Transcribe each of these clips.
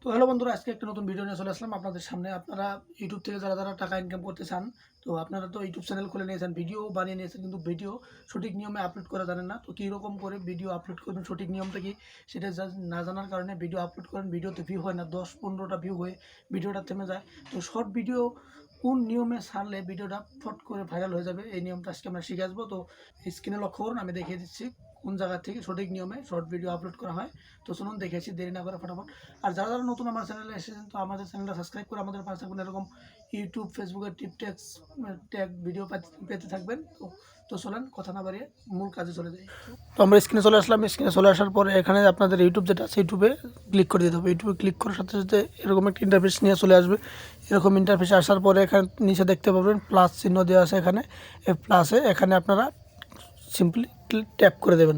তো হ্যালো বন্ধুরা, আজকে একটা নতুন ভিডিও নিয়ে চলে আসলাম আপনাদের সামনে। আপনারা ইউটিউব থেকে যারা যারা টাকা ইনকাম করতে চান, তো আপনারা তো ইউটিউব চ্যানেল খুলে নিয়েছেন, ভিডিও বানিয়ে নিয়েছেন, কিন্তু ভিডিও সঠিক নিয়মে আপলোড করা জানেন না। তো কীরকম করে ভিডিও আপলোড করবেন, সঠিক নিয়মটা কি সেটা না জানার কারণে ভিডিও আপলোড করেন, ভিডিওতে ভিউ হয় না, 10-15টা ভিউ হয়ে ভিডিওটা থেমে যায়। তো শর্ট ভিডিও কোন নিয়মে ছাড়লে ভিডিওটা ফট করে ভাইরাল হয়ে যাবে, এই নিয়মটা আজকে আমরা শিখে আসবো। তো স্ক্রিনে লক্ষ্য করুন, আমি দেখিয়ে দিচ্ছি কোন জায়গা থেকে সঠিক নিয়মে শর্ট ভিডিও আপলোড করা হয়। তো চলুন দেখেছি, দেরি না করে ফটাফট। আর যারা যারা নতুন আমার চ্যানেলে এসেছেন, তো আমাদের চ্যানেলটা সাবস্ক্রাইব করে আমাদের পাশে থাকবেন। এরকম ইউটিউব, ফেসবুকের টিপ ট্যাক্স ট্যাগ ভিডিও পেতে থাকবেন। তো চলেন কথা না বাড়িয়ে মূল কাজে চলে যাই। তো আমরা স্ক্রিনে চলে আসলাম। স্ক্রিনে চলে আসার পরে এখানে আপনাদের ইউটিউব যেটা আছে, ইউটিউবে ক্লিক করে দিতে হবে। ইউটিউবে ক্লিক করার সাথে সাথে এরকম একটা ইন্টারফেস নিয়ে চলে আসবে। এরকম ইন্টারফেসে আসার পরে এখানে নিচে দেখতে পাবেন প্লাস চিহ্ন দেওয়া আছে। এখানে এই প্লাসে এখানে আপনারা সিম্পলি ট্যাপ করে দেবেন।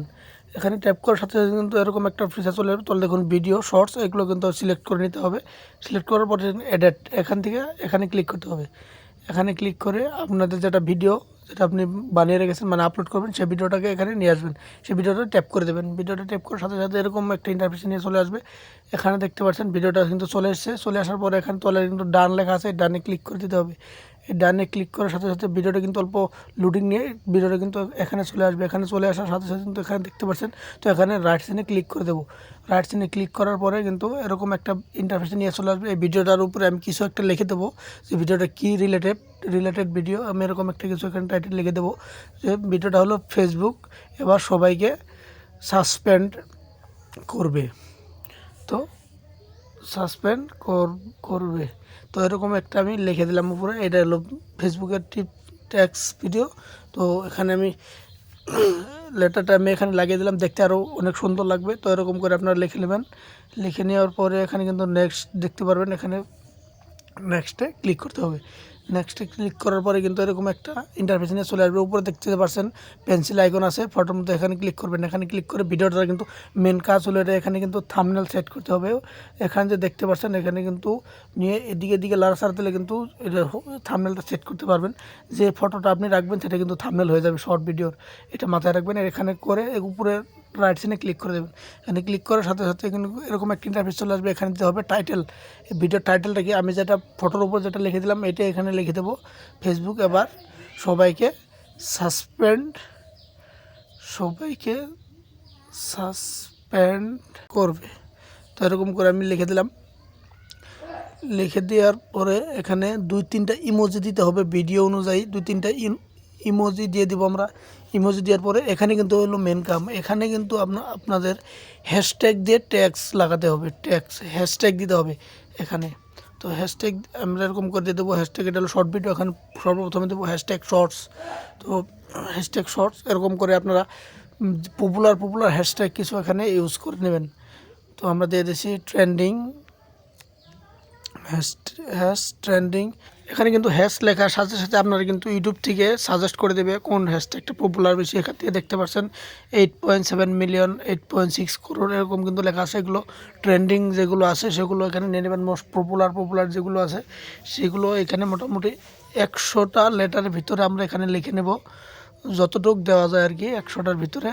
এখানে ট্যাপ করার সাথে সাথে কিন্তু এরকম একটা ফিচার চলে যাবে। তাহলে দেখুন ভিডিও, শর্টস এগুলো কিন্তু সিলেক্ট করে নিতে হবে। সিলেক্ট করার পরে এডিট এখান থেকে এখানে ক্লিক করতে হবে। এখানে ক্লিক করে আপনাদের যেটা ভিডিও যেটা আপনি বানিয়ে রেখেছেন, মানে আপলোড করবেন, সেই ভিডিওটাকে এখানে নিয়ে আসবেন। সেই ভিডিওটা ট্যাপ করে দেবেন। ভিডিওটা ট্যাপ করার সাথে সাথে এরকম একটা ইন্টারফেস নিয়ে চলে আসবে। এখানে দেখতে পাচ্ছেন ভিডিওটা কিন্তু চলে এসেছে। চলে আসার পরে এখানে তলে কিন্তু ডান লেখা আছে, ডানে ক্লিক করে দিতে হবে। এই ডানে ক্লিক করার সাথে সাথে ভিডিওটা কিন্তু অল্প লোডিং নিয়ে ভিডিওটা কিন্তু এখানে চলে আসবে। এখানে চলে আসার সাথে সাথে কিন্তু এখানে দেখতে পাচ্ছেন, তো এখানে রাইট সাইনে ক্লিক করে দেবো। রাইট সাইনে ক্লিক করার পরে কিন্তু এরকম একটা ইন্টারফেস নিয়ে চলে আসবে। এই ভিডিওটার উপরে আমি কিছু একটা লিখে দেবো যে ভিডিওটা কী রিলেটেড ভিডিও। আমি এরকম একটা কিছু এখানে টাইটেল লিখে দেবো যে ভিডিওটা হলো ফেসবুক এবার সবাইকে সাসপেন্ড করবে। তো সাসপেন্ড করবে, তো এরকম একটা আমি লিখে দিলাম উপরে। এটা হলো ফেসবুকের টিপ ট্যাক্স ভিডিও। তো এখানে আমি লেটারটা আমি এখানে লাগিয়ে দিলাম, দেখতে আরও অনেক সুন্দর লাগবে। তো এরকম করে আপনারা লিখে নেবেন। লিখে নেওয়ার পরে এখানে কিন্তু নেক্সট দেখতে পারবেন। এখানে নেক্সটে ক্লিক করতে হবে। নেক্সটে ক্লিক করার পরে কিন্তু এরকম একটা ইন্টারফেস নিয়ে চলে আসবে। উপরে দেখতে পাচ্ছেন পেন্সিল আইকন আছে ফটোর মধ্যে, এখানে ক্লিক করবেন। এখানে ক্লিক করে ভিডিওটা কিন্তু মেন কাজ হলো এটা, এখানে কিন্তু থাম্বনেল সেট করতে হবে। এখানে যে দেখতে পাচ্ছেন এখানে কিন্তু নিয়ে এদিকে দিকে লাড়াচাড়া দিলে কিন্তু এটা থাম্বনেলটা সেট করতে পারবেন। যে ফটোটা আপনি রাখবেন সেটা কিন্তু থাম্বনেল হয়ে যাবে শর্ট ভিডিওর, এটা মাথায় রাখবেন। আর এখানে করে উপরে রাইট সাইডে ক্লিক করে দেবেন। এখানে ক্লিক করার সাথে সাথে কিন্তু এরকম একটা ইন্টারফেস চলে আসবে। এখানে দিতে হবে টাইটেল। এই ভিডিওর টাইটেলটা কি, আমি যেটা ফটোর উপর যেটা লিখে দিলাম এটা এখানে লিখে দেবো, ফেসবুক এবার সবাইকে সাসপেন্ড সবাইকে সাসপেন্ড করবে। তো এরকম করে আমি লিখে দিলাম। লিখে দেওয়ার পরে এখানে 2-3টা ইমোজি দিতে হবে ভিডিও অনুযায়ী। 2-3টা ইমোজি দিয়ে দিব আমরা। ইমোজি দেওয়ার পরে এখানে কিন্তু হলো মেন কাম। এখানে কিন্তু আপনাদের হ্যাশট্যাগ দিয়ে ট্যাক্স লাগাতে হবে, ট্যাক্স হ্যাশট্যাগ দিতে হবে এখানে। তো হ্যাশট্যাগ আমরা এরকম করে দিয়ে দেবো। হ্যাশট্যাগ এটা হলো শর্ট ভিডিও, এখানে সর্বপ্রথমে দেবো হ্যাশট্যাগ শর্টস। তো হ্যাশট্যাগ শর্টস এরকম করে আপনারা পপুলার হ্যাশট্যাগ কিছু এখানে ইউজ করে নেবেন। তো আমরা দিয়ে দিচ্ছি ট্রেন্ডিং, হ্যাশ ট্রেন্ডিং। এখানে কিন্তু হ্যাশ লেখার সাথে সাথে আপনারা কিন্তু ইউটিউব থেকে সাজেস্ট করে দেবে কোন হ্যাশট্যাগটা পপুলার বেশি। এখান থেকে দেখতে পাচ্ছেন 8.7 মিলিয়ন, 8.6 করোড় এরকম কিন্তু লেখা আছে। এগুলো ট্রেন্ডিং যেগুলো আছে সেগুলো এখানে নিয়ে নেবেন। মোস্ট পপুলার যেগুলো আছে সেগুলো এখানে মোটামুটি 100টা লেটারের ভিতরে আমরা এখানে লিখে নেব, যতটুক দেওয়া যায় আর কি। 100টার ভিতরে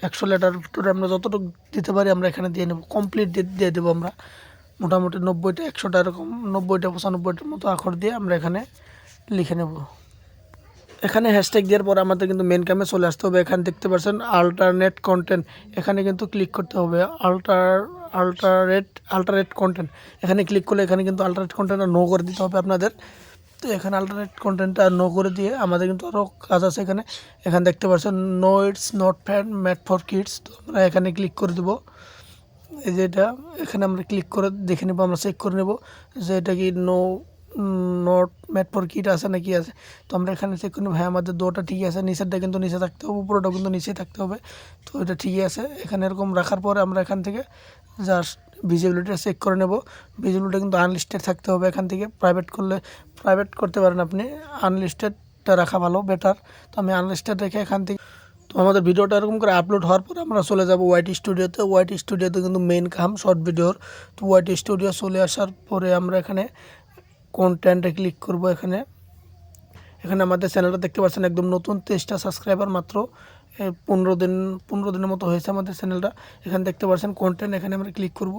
100 লেটারের ভিতরে আমরা যতটুকু দিতে পারি আমরা এখানে দিয়ে নেব। কমপ্লিট দিয়ে দেবো আমরা মোটামুটি 90টা 100টা এরকম 90টা 95টার মতো আখর দিয়ে আমরা এখানে লিখে নেব। এখানে হ্যাশট্যাগ দেওয়ার পর আমাদের কিন্তু মেন কামে চলে আসতে হবে। এখানে দেখতে পাচ্ছেন আল্টারনেট কন্টেন্ট, এখানে কিন্তু ক্লিক করতে হবে। আল্টারেট কন্টেন্ট এখানে ক্লিক করলে এখানে কিন্তু আল্টারেট কন্টেন্টটা নো করে দিতে হবে আপনাদের। তো এখানে আল্টারনেট কন্টেন্টটা নো করে দিয়ে আমাদের কিন্তু আরও কাজ আছে এখানে। এখানে দেখতে পাচ্ছেন no it's not made for kids, তো আমরা এখানে ক্লিক করে দেবো। এই যে এটা এখানে আমরা ক্লিক করে দেখে নেব, আমরা চেক করে নেব যে এটা কি নট মেড ফর কিড আছে নাকি আছে। তো আমরা এখানে চেক করে নেব, হ্যাঁ আমাদের দুটো ঠিকই আছে। নিচেরটা কিন্তু নিচে থাকতে হবে, উপরটাও কিন্তু নিচে থাকতে হবে। তো এটা ঠিকই আছে। এখানে এরকম রাখার পরে আমরা এখান থেকে জাস্ট ভিজিবিলিটিটা চেক করে নেব। ভিজিবিলিটি কিন্তু আনলিস্টেড থাকতে হবে। এখান থেকে প্রাইভেট করতে পারেন আপনি, আনলিস্টেডটা রাখা ভালো, বেটার। তো আমি আনলিস্টেড রেখে এখান থেকে, তো আমাদের ভিডিওটা এরকম করে আপলোড হওয়ার পর আমরা চলে যাব ওয়াইটি স্টুডিওতে। ওয়াইটি স্টুডিওতে কিন্তু মেইন কাম শর্ট ভিডিওর। তো ওয়াইটি স্টুডিও চলে আসার পরে আমরা এখানে কন্টেন্টে ক্লিক করব। এখানে আমাদের চ্যানেলটা দেখতে পাচ্ছেন একদম নতুন, 23টা সাবস্ক্রাইবার মাত্র, 15 দিনের মতো হয়েছে আমাদের চ্যানেলটা। এখানে দেখতে পাচ্ছেন কন্টেন্ট, এখানে আমরা ক্লিক করব।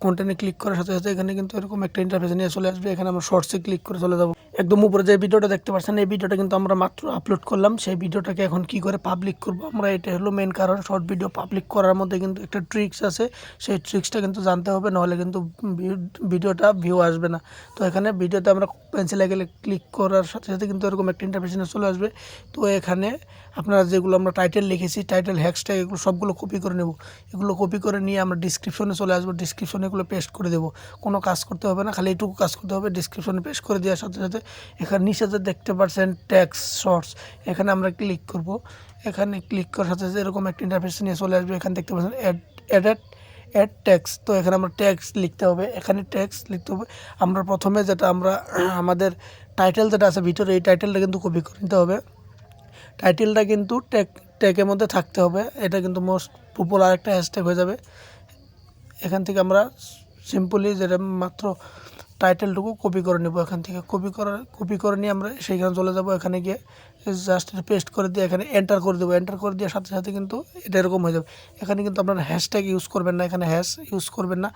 কন্টেন্টে ক্লিক করার সাথে সাথে এখানে কিন্তু এরকম একটা ইন্টারফেস নিয়ে চলে আসবে। এখানে আমরা শর্টসে ক্লিক করে চলে যাবো। একদম উপরে যে ভিডিওটা দেখতে পাচ্ছেন, এই ভিডিওটা কিন্তু আমরা মাত্র আপলোড করলাম। সেই ভিডিওটাকে এখন কি করে পাবলিক করব আমরা, এটা হলো মেন কারণ। শর্ট ভিডিও পাবলিক করার মধ্যে কিন্তু একটা ট্রিক্স আছে, সেই ট্রিক্সটা কিন্তু জানতে হবে, নাহলে কিন্তু ভিডিওটা ভিউ আসবে না। তো এখানে ভিডিওতে আমরা পেন্সিলে গেলে ক্লিক করার সাথে সাথে কিন্তু এরকম একটা ইন্টারফেস নিয়ে চলে আসবে। তো এখানে আপনারা যেগুলো আমরা টাইটেল লিখেছি, টাইটেল হ্যাশট্যাগ এগুলো সবগুলো কপি করে নেব। এগুলো কপি করে নিয়ে আমরা ডিসক্রিপশনে চলে আসবো। ডিসক্রিপশনে এগুলো পেস্ট করে দেবো। কোনো কাজ করতে হবে না, খালি এইটুকু কাজ করতে হবে। ডিসক্রিপশনে পেস্ট করে দেওয়ার সাথে সাথে এখানে নিচে যে দেখতে পাচ্ছেন ট্যাক্স শর্টস, এখানে আমরা ক্লিক করব। এখানে ক্লিক করার সাথে সাথে এরকম একটা ইন্টারফেস নিয়ে চলে আসবে। এখানে দেখতে পাচ্ছেন অ্যাড ট্যাক্স। তো এখানে আমরা ট্যাক্স লিখতে হবে। এখানে ট্যাক্স লিখতে হবে। আমরা প্রথমে যেটা আমরা আমাদের টাইটেল যেটা আছে ভিতরে, এই টাইটেলটা কিন্তু কপি করে নিতে হবে। টাইটেলটা কিন্তু ট্যাগের মধ্যে থাকতে হবে। এটা কিন্তু মোস্ট পপুলার একটা হ্যাশট্যাগ হয়ে যাবে। এখান থেকে আমরা সিম্পলি যেটা মাত্র টাইটেলটুকু কপি করে নেব। এখান থেকে কপি করে নিয়ে আমরা সেইখানে চলে যাব। এখানে গিয়ে জাস্ট পেস্ট করে দিয়ে এখানে এন্টার করে দেবো। এন্টার করে দেওয়ার সাথে সাথে কিন্তু এটা এরকম হয়ে যাবে। এখানে কিন্তু আপনারা হ্যাশট্যাগ ইউজ করবেন না, এখানে হ্যাশ ইউজ করবেন না,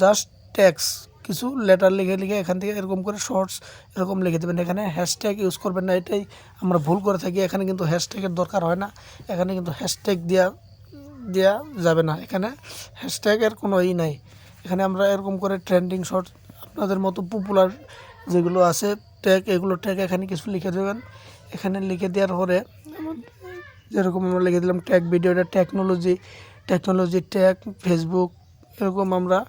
জাস্ট ট্যাক্স কিছু লেটার লিখে এখান থেকে এরকম করে শর্টস এরকম লিখে দেবেন। এখানে হ্যাশট্যাগ ইউজ করবেন না, এটাই আমরা ভুল করে থাকি। এখানে কিন্তু হ্যাশট্যাগের দরকার হয় না, এখানে কিন্তু হ্যাশট্যাগ দেওয়া যাবে না। এখানে হ্যাশট্যাগের কোনো নাই। এখানে আমরা এরকম করে ট্রেন্ডিং শর্ট আপনাদের মতো পপুলার যেগুলো আছে ট্যাগ, এগুলো ট্যাগ এখানে কিছু লিখে দেবেন। এখানে লিখে দেওয়ার পরে যেরকম আমরা লিখে দিলাম ট্যাগ ভিডিওটা টেকনোলজি ট্যাগ ফেসবুক, এরকম আমরা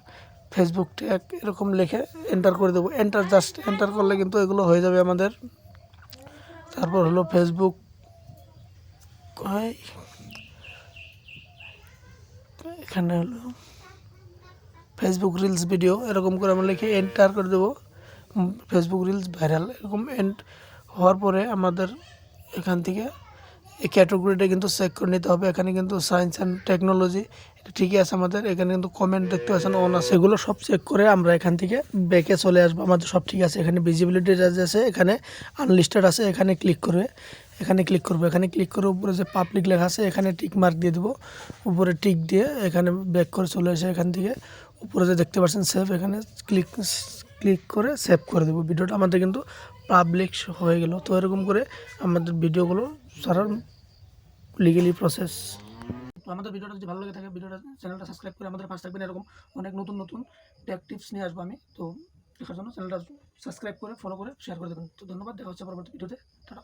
ফেসবুক ট্যাগ এরকম লিখে এন্টার করে দেবো। জাস্ট এন্টার করলে কিন্তু এগুলো হয়ে যাবে আমাদের। তারপর হলো ফেসবুক, এখানে হলো ফেসবুক রিলস ভিডিও, এরকম করে আমরা লিখে এন্টার করে দেবো। ফেসবুক রিলস ভাইরাল এরকম হওয়ার পরে আমাদের এখান থেকে এই ক্যাটাগরিটা কিন্তু চেক করে নিতে হবে। এখানে কিন্তু সায়েন্স অ্যান্ড টেকনোলজি এটা ঠিকই আছে আমাদের। এখানে কিন্তু কমেন্ট দেখতে পাচ্ছেন অন আছে, এগুলো সব চেক করে আমরা এখান থেকে ব্যাকে চলে আসবো। আমাদের সব ঠিক আছে। এখানে ভিজিবিলিটি আছে, এখানে আনলিস্টেড আছে, এখানে ক্লিক করবো। এখানে ক্লিক করে উপরে যে পাবলিক লেখা আছে এখানে টিক মার্ক দিয়ে দেবো। উপরে টিক দিয়ে এখানে ব্যাক করে চলে আসে। এখান থেকে উপরে যে দেখতে পাচ্ছেন সেভ, এখানে ক্লিক করে সেভ করে দেবো। ভিডিওটা আমাদের কিন্তু পাবলিক হয়ে গেল। তো এরকম করে আমাদের ভিডিওগুলো সারা লিগেলি প্রসেস। তো আমাদের ভিডিওটা যদি ভালো লাগে থাকে, চ্যানেলটা সাবস্ক্রাইব করে আমাদের পাশে থাকবেন। এরকম অনেক নতুন টেক টিপস নিয়ে আসবো আমি। তো দেখার জন্য চ্যানেলটা সাবস্ক্রাইব করে ফলো করে শেয়ার করে দেবেন। তো ধন্যবাদ, দেখা হচ্ছে পরবর্তী ভিডিওতে। টাটা।